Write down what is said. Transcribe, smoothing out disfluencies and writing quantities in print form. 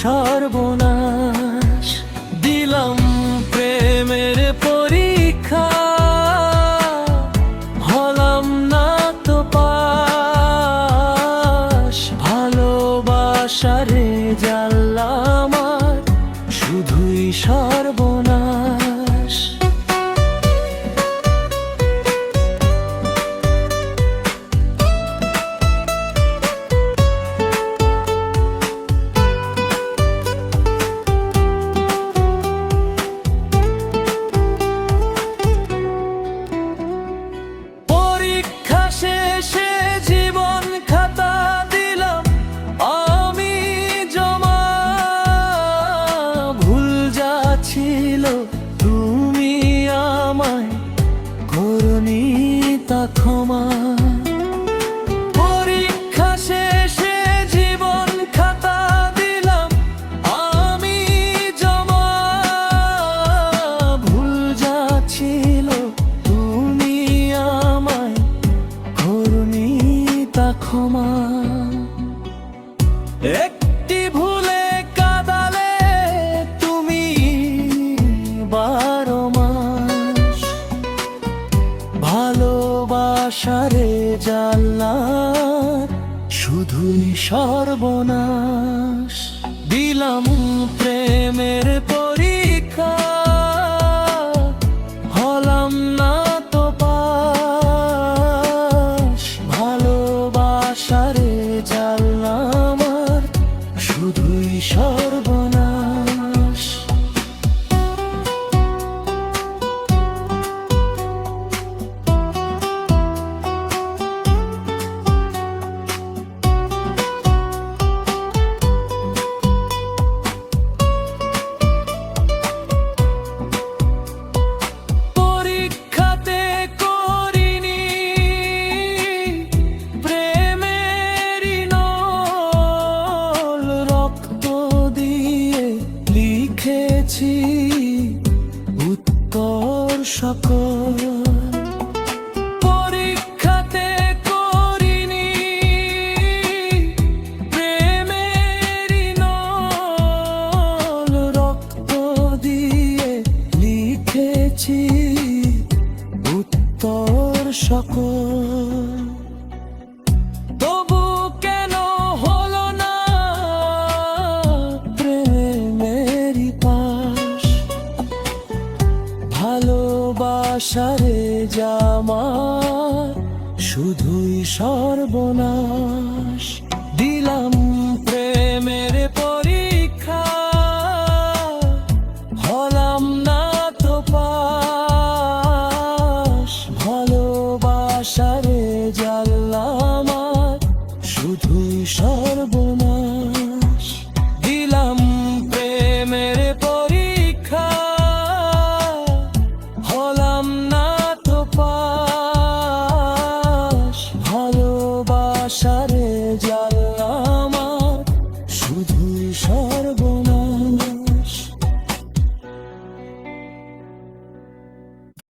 সর্বনাশ। দিলাম প্রেমের পরীক্ষা, হলাম না তো পাস। ভালোবাসার রেজাল্ট আমার শুধুই সর্বনাশ। শেষে জীবন খাতা দিলাম আমি জমা। ভুল যাচ্ছিল তুমি আমায় করনি তা ক্ষমা। পরীক্ষা শেষে জীবন খাতা দিলাম আমি জমা। ভুল যাচ্ছিল তুমি আমায় করনি তা ক্ষমা। একটি ভুলে কাঁদালে তুমি 12 মাস। ভালোবাসার রেজাল্ট শুধুই সর্বনাশ। দিলাম প্রেমের পরীক্ষা, হলাম না তো পাস। ভালোবাসার রেজাল্ট আমার শুধুই সর্বনাশ। পরীক্ষাতে করিনি প্রেমেরই নল, রক্ত দিয়ে লিখেছি উত্তর সকল। পরীক্ষাতে করিনি প্রেমেরই নল, রক্ত দিয়ে লিখেছি উত্তর সকল। তবু কেন হলো না প্রেমেরই পাশ। ভালোবাসার জামা শুধুই সর্বনাশ।